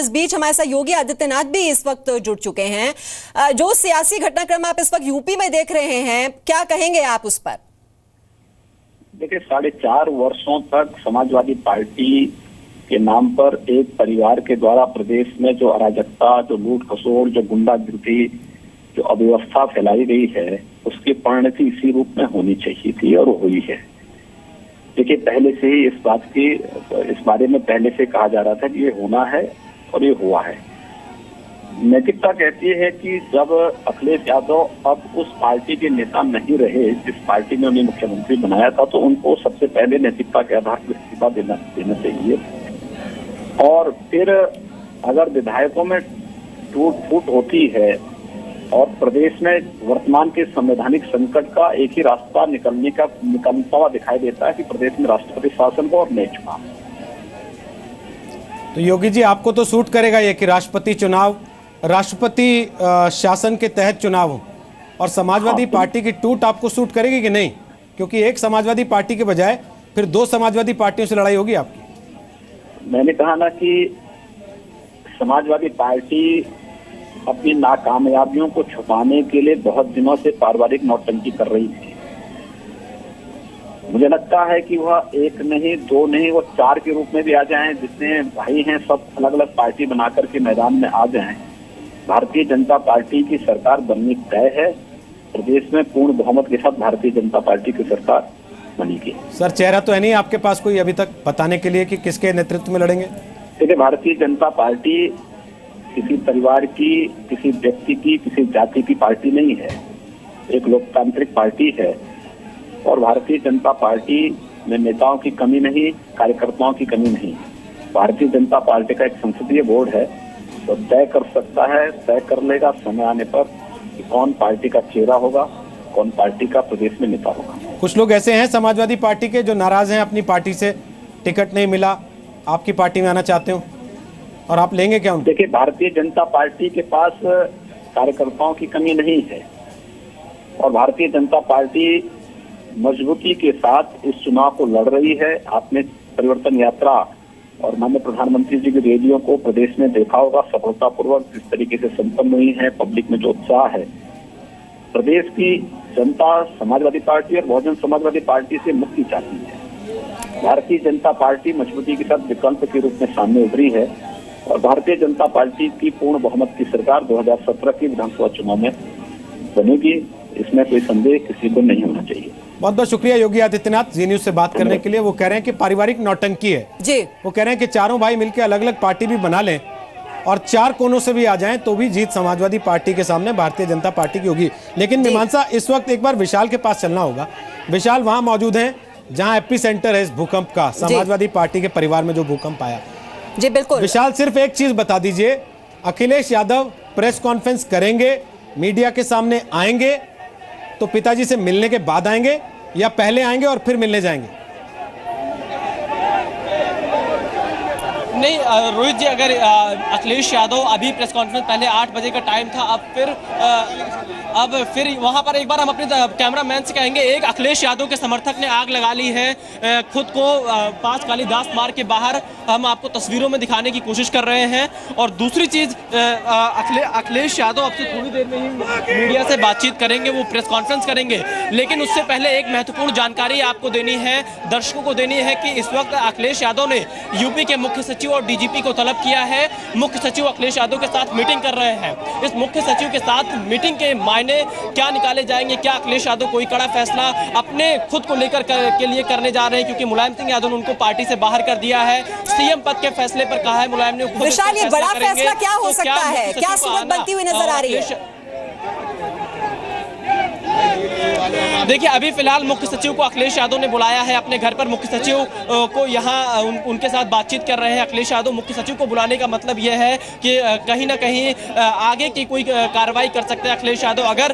इस बीच हमारे साथ योगी आदित्यनाथ भी इस वक्त जुड़ चुके हैं। जो सियासी घटनाक्रम आप इस वक्त यूपी में देख रहे हैं, क्या कहेंगे आप उस पर? देखिए, 4.5 वर्षों तक समाजवादी पार्टी के नाम पर एक परिवार के द्वारा प्रदेश में जो अराजकता, जो लूट खसोट, जो गुंडागिर्दी, जो अव्यवस्था फैलाई गई है, उसकी परिणति इसी रूप में होनी चाहिए थी और हुई है। देखिए, पहले से ही इस बारे में पहले से कहा जा रहा था कि ये होना है और ये हुआ है। नैतिकता कहती है कि जब अखिलेश यादव अब उस पार्टी के नेता नहीं रहे जिस पार्टी ने उन्हें मुख्यमंत्री बनाया था, तो उनको सबसे पहले नैतिकता के आधार पर इस्तीफा देना चाहिए। और फिर अगर विधायकों में टूट फूट होती है और प्रदेश में वर्तमान के संवैधानिक संकट का एक ही रास्ता निकलता हुआ दिखाई देता है कि प्रदेश में राष्ट्रपति शासन हो और नए चुनाव। तो योगी जी, आपको तो सूट करेगा ये कि राष्ट्रपति शासन के तहत चुनाव हो, और समाजवादी पार्टी की टूट आपको सूट करेगी कि नहीं? क्योंकि एक समाजवादी पार्टी के बजाय फिर 2 समाजवादी पार्टियों से लड़ाई होगी आपकी। मैंने कहा ना कि समाजवादी पार्टी अपनी नाकामयाबियों को छुपाने के लिए बहुत दिनों से पारिवारिक नौटंकी कर रही थी। मुझे लगता है कि वह 1 नहीं 2 नहीं, वो 4 के रूप में भी आ जाएं, जितने भाई हैं सब अलग अलग पार्टी बनाकर के मैदान में आ जाएं। भारतीय जनता पार्टी की सरकार बननी तय है। प्रदेश में पूर्ण बहुमत के साथ भारतीय जनता पार्टी की सरकार बनेगी। सर, चेहरा तो है नहीं आपके पास कोई अभी तक बताने के लिए कि किसके नेतृत्व में लड़ेंगे? देखिए, भारतीय जनता पार्टी किसी परिवार की, किसी व्यक्ति की, किसी जाति की पार्टी नहीं है। एक लोकतांत्रिक पार्टी है और भारतीय जनता पार्टी में नेताओं की कमी नहीं, कार्यकर्ताओं की कमी नहीं। भारतीय जनता पार्टी का एक संसदीय बोर्ड है, तो तय कर सकता है, तय कर लेगा समय आने पर कि कौन पार्टी का चेहरा होगा, कौन पार्टी का प्रदेश में नेता होगा। कुछ लोग ऐसे हैं समाजवादी पार्टी के जो नाराज हैं अपनी पार्टी से, टिकट नहीं मिला, आपकी पार्टी में आना चाहते हो, और आप लेंगे क्या उनको? देखिए, भारतीय जनता पार्टी के पास कार्यकर्ताओं की कमी नहीं है और भारतीय जनता पार्टी मजबूती के साथ इस चुनाव को लड़ रही है। आपने परिवर्तन यात्रा और माननीय प्रधानमंत्री जी की रैलियों को प्रदेश में देखा होगा, सफलतापूर्वक जिस तरीके से संपन्न हुई है, पब्लिक में जो उत्साह है। प्रदेश की जनता समाजवादी पार्टी और बहुजन समाजवादी पार्टी से मुक्ति चाहती है। भारतीय जनता पार्टी मजबूती के साथ विकल्प के रूप में सामने उभरी है और भारतीय जनता पार्टी की पूर्ण बहुमत की सरकार 2017 की विधानसभा चुनाव में बनेगी। इसमें कोई संदेह किसी को नहीं होना चाहिए। बहुत बहुत शुक्रिया योगी आदित्यनाथ जी न्यूज से बात करने के लिए। वो कह रहे हैं कि पारिवारिक नौटंकी है जी। वो कह रहे हैं कि चारों भाई मिलकर अलग अलग पार्टी भी बना लें और 4 कोनों से भी आ जाएं तो भी जीत समाजवादी पार्टी के सामने भारतीय जनता पार्टी की होगी। लेकिन मीमांसा, इस वक्त एक बार विशाल के पास चलना होगा। विशाल वहां मौजूद हैं जहां एपी सेंटर है इस भूकंप का, समाजवादी पार्टी के परिवार में जो भूकंप आया। जी बिल्कुल। विशाल, सिर्फ एक चीज बता दीजिए, अखिलेश यादव प्रेस कॉन्फ्रेंस करेंगे, मीडिया के सामने आएंगे तो पिताजी से मिलने के बाद आएंगे या पहले आएंगे और फिर मिलने जाएंगे? नहीं रोहित जी, अगर अखिलेश यादव अभी प्रेस कॉन्फ्रेंस पहले 8 बजे का टाइम था, अब फिर वहां पर एक बार हम अपने कैमरामैन से कहेंगे, एक अखिलेश यादव के समर्थक ने आग लगा ली है खुद को 5 कालीदास मार्ग के बाहर, हम आपको तस्वीरों में दिखाने की कोशिश कर रहे हैं। और दूसरी चीज, अखिलेश यादव अब से थोड़ी देर में ही मीडिया से बातचीत करेंगे, वो प्रेस कॉन्फ्रेंस करेंगे। लेकिन उससे पहले एक महत्वपूर्ण जानकारी आपको देनी है, दर्शकों को देनी है कि इस वक्त अखिलेश यादव ने यूपी के मुख्य सचिव और डीजीपी को तलब किया है। मुख्य सचिव अखिलेश यादव के साथ मीटिंग कर रहे हैं। इस मुख्य सचिव के साथ मीटिंग के मायने क्या निकाले जाएंगे, क्या अखिलेश यादव कोई कड़ा फैसला अपने खुद को लेकर के लिए करने जा रहे हैं, क्योंकि मुलायम सिंह यादव ने उनको पार्टी से बाहर कर दिया है। सीएम पद के फैसले पर कहा है मुलायम ने। विशाल, ये बड़ा फैसला क्या हो सकता है, क्या सूरत बनती हुई नजर आ रही है? देखिए, अभी फिलहाल मुख्य सचिव को अखिलेश यादव ने बुलाया है अपने घर पर। मुख्य सचिव को यहाँ उनके साथ बातचीत कर रहे हैं अखिलेश यादव। मुख्य सचिव को बुलाने का मतलब यह है कि कहीं ना कहीं आगे की कोई कार्रवाई कर सकते हैं अखिलेश यादव। अगर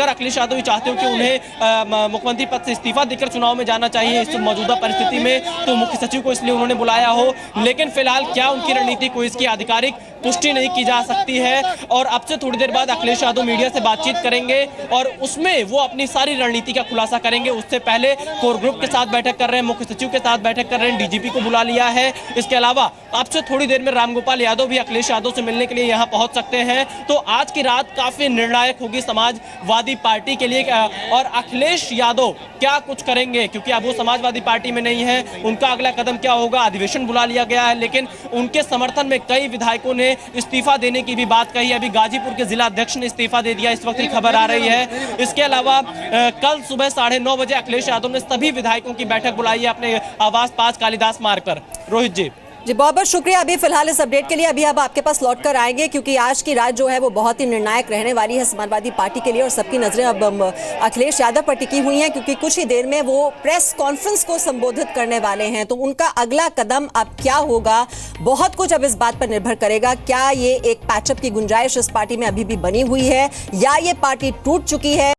अखिलेश यादव ये चाहते हो कि उन्हें मुख्यमंत्री पद से इस्तीफा देकर चुनाव में जाना चाहिए इस मौजूदा परिस्थिति में, तो मुख्य सचिव को इसलिए उन्होंने बुलाया हो। लेकिन फिलहाल क्या उनकी रणनीति, कोई इसकी आधिकारिक पुष्टि नहीं की जा सकती है। और अब से थोड़ी देर बाद अखिलेश यादव मीडिया से बातचीत करेंगे और उसमें वो अपनी सारी रणनीति का खुलासा करेंगे। उससे पहले कोर ग्रुप के साथ बैठक कर रहे हैं, मुख्य सचिव के साथ बैठक कर रहे हैं, डीजीपी को बुला लिया है। इसके अलावा अब से थोड़ी देर में रामगोपाल यादव भी अखिलेश यादव से मिलने के लिए यहां पहुंच सकते हैं। तो आज की रात काफी निर्णायक होगी समाजवादी पार्टी के लिए। और अखिलेश यादव क्या कुछ करेंगे, क्योंकि अब वो समाजवादी पार्टी में नहीं है, उनका अगला कदम क्या होगा। अधिवेशन बुला लिया गया है, लेकिन उनके समर्थन में कई विधायकों ने इस्तीफा देने की भी बात कही। अभी गाजीपुर के जिला अध्यक्ष ने इस्तीफा दे दिया, इस वक्त की खबर आ रही है। इसके अलावा कल सुबह 9:30 बजे अखिलेश यादव ने सभी विधायकों की बैठक बुलाई है अपने आवास 5 कालिदास मार्ग पर। रोहित जी बहुत बहुत शुक्रिया अभी फिलहाल इस अपडेट के लिए। अभी अब आपके पास लौट कर आएंगे क्योंकि आज की रात जो है वो बहुत ही निर्णायक रहने वाली है समाजवादी पार्टी के लिए और सबकी नजरें अब अखिलेश यादव पर टिकी हुई हैं क्योंकि कुछ ही देर में वो प्रेस कॉन्फ्रेंस को संबोधित करने वाले हैं। तो उनका अगला कदम अब क्या होगा, बहुत कुछ अब इस बात पर निर्भर करेगा। क्या ये एक पैचअप की गुंजाइश इस पार्टी में अभी भी बनी हुई है या ये पार्टी टूट चुकी है।